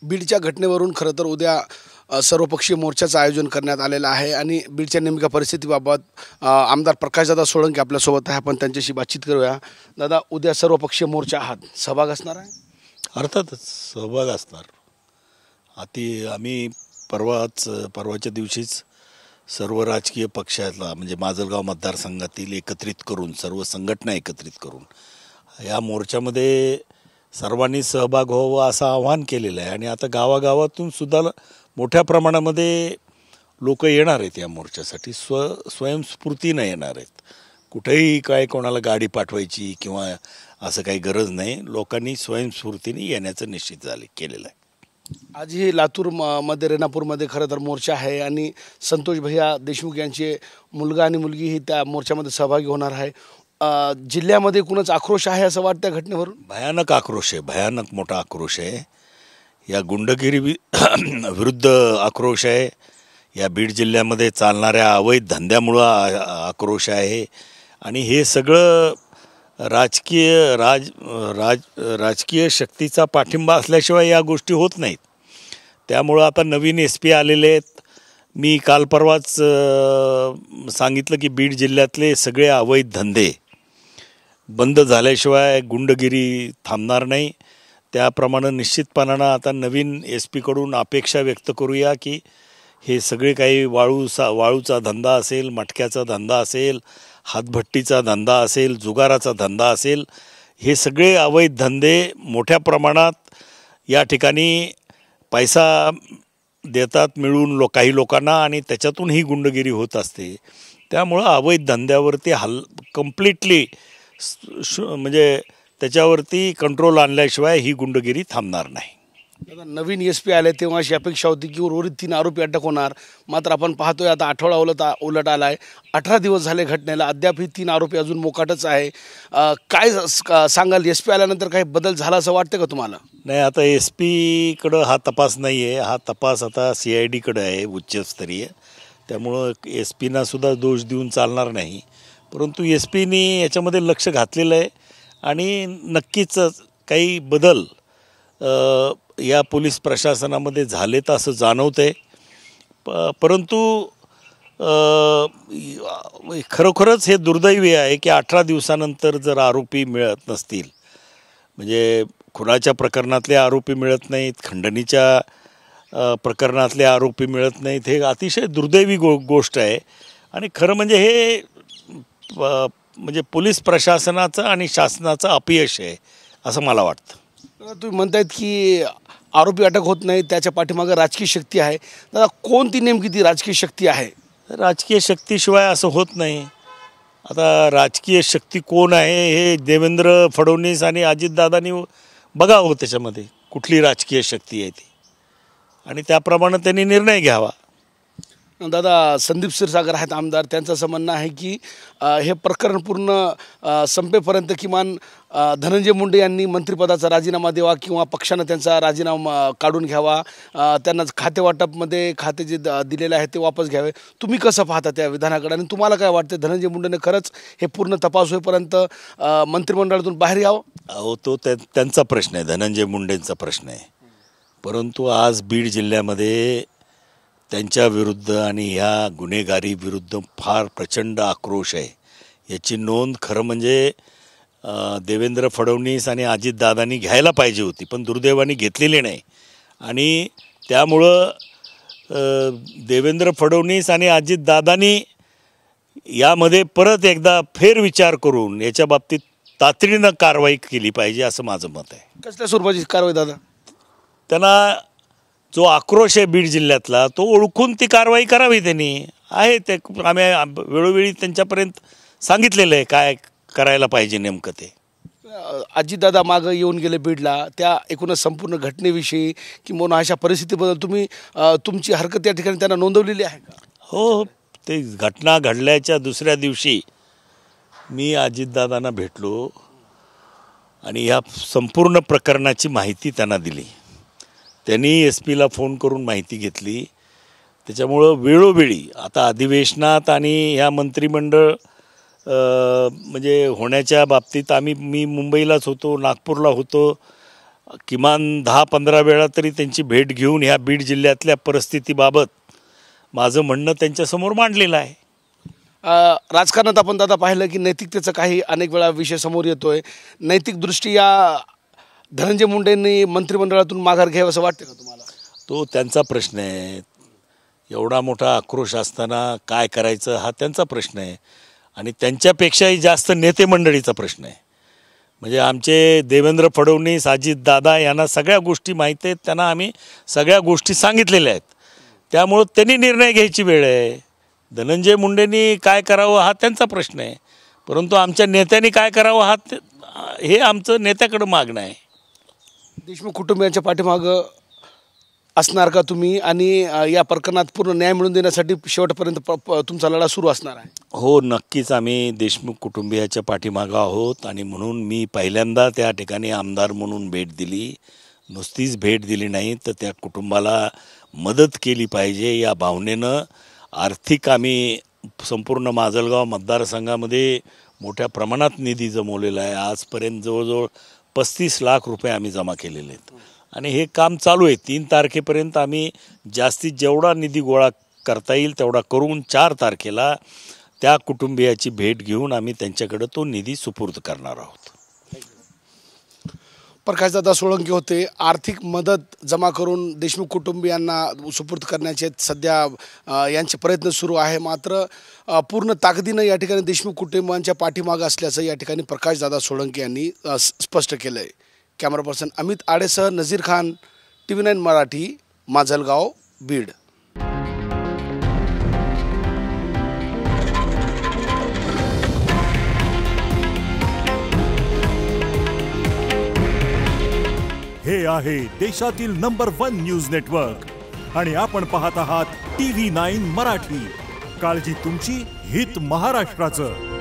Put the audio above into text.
बीडच्या घटनेवरून खरं तर उद्या सर्वपक्षीय मोर्चाचं आयोजन करण्यात आलेलं आहे आणि बीडच्या नेमक्या परिस्थितीबाबत आमदार प्रकाशदादा सोळंके आपल्यासोबत आहे. आपण त्यांच्याशी बातचीत करूया. दादा, उद्या सर्वपक्षीय मोर्चा आहात, सहभाग असणार आहे? अर्थातच सहभाग असणार. आम्ही परवाच्या दिवशीच सर्व राजकीय पक्षातला म्हणजे माजलगाव मतदारसंघातील एकत्रित करून सर्व संघटना एकत्रित करून या मोर्चामध्ये सर्वांनी सहभाग व्हावा असं आवाहन केलेलं आहे. आणि आता गावागावातून सुद्धा मोठ्या प्रमाणामध्ये लोक येणार आहेत या मोर्चासाठी. स्वयंस्फूर्तीनं येणार आहेत. कुठेही काय कोणाला गाडी पाठवायची किंवा असं काही गरज नाही. लोकांनी स्वयंस्फूर्तीने येण्याचं निश्चित केलेलं आहे. आजही लातूर मध्ये रेणापूरमध्ये खरं तर मोर्चा आहे आणि संतोष भैया देशमुख यांचे मुलगा आणि मुलगीही त्या मोर्चामध्ये सहभागी होणार आहे. जिल्ह्यामध्ये कुणाच आक्रोश आहे असं वाटतं घटनेवरून? भयानक आक्रोश आहे, भयानक मोठा आक्रोश आहे. या गुंडगिरी विरुद्ध आक्रोश आहे. या बीड जिल्ह्यामध्ये चालणाऱ्या अवैध धंद्यामुळं आक्रोश आहे. आणि हे सगळं राजकीय शक्तीचा पाठिंबा असल्याशिवाय या गोष्टी होत नाहीत. त्यामुळं आता नवीन SP आलेले आहेत. मी काल परवाच सांगितलं की बीड जिल्ह्यातले सगळे अवैध धंदे बंद झाल्याशिवाय गुंडगिरी थांबणार नाही. त्याप्रमाणे निश्चितपणानं आता नवीन SP कडून अपेक्षा व्यक्त करूया की हे सगळे काही वाळूचा धंदा असेल, मटक्याचा धंदा असेल, हातभट्टीचा धंदा असेल, जुगाराचा धंदा असेल, हे सगळे अवैध धंदे मोठ्या प्रमाणात या ठिकाणी पैसा देतात मिळून काही लोकांना आणि त्याच्यातून ही गुंडगिरी होत असते. त्यामुळं अवैध धंद्यावरती कम्प्लिटली म्हणजे त्याच्यावरती कंट्रोल आणल्याशिवाय ही गुंडगिरी थांबणार नाही. नवीन SP आले तेव्हा अशी अपेक्षा होती की उर्वरित 3 आरोपी अटक होणार. मात्र आपण पाहतोय आता आठवडा उलट आला आहे. 18 दिवस झाले घटनेला, अद्याप ही 3 आरोपी अजून मोकाटच आहे. काय सांगाल, SP आल्यानंतर काही बदल झाला असं वाटतं का तुम्हाला? नाही, आता SP कडं हा तपास नाही आहे. हा तपास आता CID कडं आहे, उच्चस्तरीय. त्यामुळं SP ना सुद्धा दोष देऊन चालणार नाही. परंतु SP नी याच्यामध्ये लक्ष घातलेलं आहे आणि नक्कीच काही बदल या पोलीस प्रशासनामध्ये झालेत असं जाणवतं आहे. परंतु खरोखरच हे दुर्दैवी आहे की 18 दिवसानंतर जर आरोपी मिळत नसतील, म्हणजे खुनाच्या प्रकरणातले आरोपी मिळत नाहीत, खंडणीच्या प्रकरणातले आरोपी मिळत नाहीत, हे अतिशय दुर्दैवी गोष्ट आहे. आणि खरं म्हणजे हे म्हणजे पोलीस प्रशासनाचं आणि शासनाचं अपयश आहे असं मला वाटतं. तुम्ही म्हणतायत की आरोपी अटक होत नाही, त्याच्या पाठीमागे राजकीय शक्ती आहे. दादा, कोणती नेमकी ती राजकीय शक्ती आहे? राजकीय शक्तीशिवाय असं होत नाही. आता राजकीय शक्ती कोण आहे हे देवेंद्र फडणवीस आणि अजितदादांनी बघावं त्याच्यामध्ये कुठली राजकीय शक्ती आहे ती, आणि त्याप्रमाणे त्यांनी निर्णय घ्यावा. दादा, संदीप क्षीरसागर आहेत आमदार, त्यांचं असं म्हणणं आहे की हे प्रकरण पूर्ण संपेपर्यंत किमान धनंजय मुंडे यांनी मंत्रिपदाचा राजीनामा द्यावा किंवा पक्षानं त्यांचा राजीनामा काढून घ्यावा, त्यांना खातेवाटपमध्ये खाते जे दिलेले आहे ते वापस घ्यावे. तुम्ही कसं पाहता त्या विधानाकडे आणि तुम्हाला काय वाटतं, धनंजय मुंडेने खरंच हे पूर्ण तपास होईपर्यंत मंत्रिमंडळातून बाहेर यावं? अहो, तो त्यांचा प्रश्न आहे, धनंजय मुंडेंचा प्रश्न आहे. परंतु आज बीड जिल्ह्यामध्ये त्यांच्या विरुद्ध आणि ह्या गुन्हेगारी विरुद्ध फार प्रचंड आक्रोश आहे. याची नोंद खरं म्हणजे देवेंद्र फडणवीस आणि अजितदादांनी घ्यायला पाहिजे होती, पण दुर्दैवाने घेतलेली नाही. आणि त्यामुळं देवेंद्र फडणवीस आणि अजितदादांनी यामध्ये परत एकदा फेरविचार करून याच्या बाबतीत तातडीनं कारवाई केली पाहिजे असं माझं मत आहे. कसल्या स्वरूपाची कारवाई दादा? त्यांना जो आक्रोश आहे बीड जिल्ह्यातला तो ओळखून ती कारवाई करावी त्यांनी. आहे ते आम्ही वेळोवेळी त्यांच्यापर्यंत सांगितलेलं आहे काय करायला पाहिजे नेमकं ते. अजितदादा मागं येऊन गेले बीडला, त्या एकूणच संपूर्ण घटनेविषयी किंवा अशा परिस्थितीबद्दल तुम्ही तुमची हरकत या ठिकाणी त्यांना नोंदवलेली आहे का? हो, ते घटना घडल्याच्या दुसऱ्या दिवशी मी अजितदादांना भेटलो आणि या संपूर्ण प्रकरणाची माहिती त्यांना दिली. त्यांनी SP ला फोन करून माहिती घेतली. त्याच्यामुळं वेळोवेळी आता अधिवेशनात आणि ह्या मंत्रिमंडळ म्हणजे होण्याच्या बाबतीत मी मुंबईलाच होतो, नागपूरला होतो किमान 10-15 वेळा तरी त्यांची भेट घेऊन ह्या बीड जिल्ह्यातल्या परिस्थितीबाबत माझं म्हणणं त्यांच्यासमोर मांडलेलं आहे. राजकारणात आपण दादा पाहिलं की नैतिकतेचा काही अनेक वेळा विषय समोर येतोय. नैतिकदृष्ट्या धनंजय मुंडेंनी मंत्रिमंडळातून माघार घ्यावं असं वाटतं का तुम्हाला? तो त्यांचा प्रश्न आहे. एवढा मोठा आक्रोश असताना काय करायचं हा त्यांचा प्रश्न आहे आणि त्यांच्यापेक्षाही जास्त नेते मंडळीचा प्रश्न आहे. म्हणजे आमचे देवेंद्र फडणवीस, अजितदादा यांना सगळ्या गोष्टी माहीत आहेत. त्यांना आम्ही सगळ्या गोष्टी सांगितलेल्या आहेत. त्यामुळं त्यांनी निर्णय घ्यायची वेळ आहे. धनंजय मुंडेंनी काय करावं हा त्यांचा प्रश्न आहे, परंतु आमच्या नेत्यांनी काय करावं हे आमचं नेत्याकडं मागणं आहे. देशमुख कुटुंबियांच्या पाठीमागं असणार का तुम्ही आणि या प्रकरणात पूर्ण न्याय मिळवून देण्यासाठी शेवटपर्यंत तुमचा लढा सुरू असणार आहे? हो, नक्कीच आम्ही देशमुख कुटुंबियाच्या पाठीमागं आहोत आणि म्हणून मी पहिल्यांदा त्या ठिकाणी आमदार म्हणून भेट दिली. नुसतीच भेट दिली नाही तर त्या कुटुंबाला मदत केली पाहिजे या भावनेनं आर्थिक आम्ही संपूर्ण माजलगाव मतदारसंघामध्ये मोठ्या प्रमाणात निधी जमवलेला आहे. आजपर्यंत जवळजवळ 35 लाख रुपये आम्ही जमा केलेले आहेत आणि हे काम चालू आहे. 3 तारखेपर्यंत आम्ही जास्तीत जेवढा निधी गोळा करता येईल तेवढा करून 4 तारखेला त्या कुटुंबियाची भेट घेऊन आम्ही त्यांच्याकडे तो निधी सुपूर्द करणार आहोत. प्रकाशदादा सोळंके होते. आर्थिक मदत जमा करून देशमुख कुटुंबियांना सुपूर्द करण्याचे सध्या यांचे प्रयत्न सुरू आहे. मात्र पूर्ण ताकदीनं या ठिकाणी देशमुख कुटुंबियांच्या पाठीमागं असल्याचं या ठिकाणी प्रकाशदादा सोळंके यांनी स्पष्ट केलं आहे. कॅमेरा पर्सन अमित आडेसह नजीर खान, TV9 मराठी, माजलगाव, बीड. हे आहे देशातील नंबर 1 न्यूज नेटवर्क आणि आपण पाहत आहात TV9 मराठी. काळजी तुमची, हित महाराष्ट्राचं.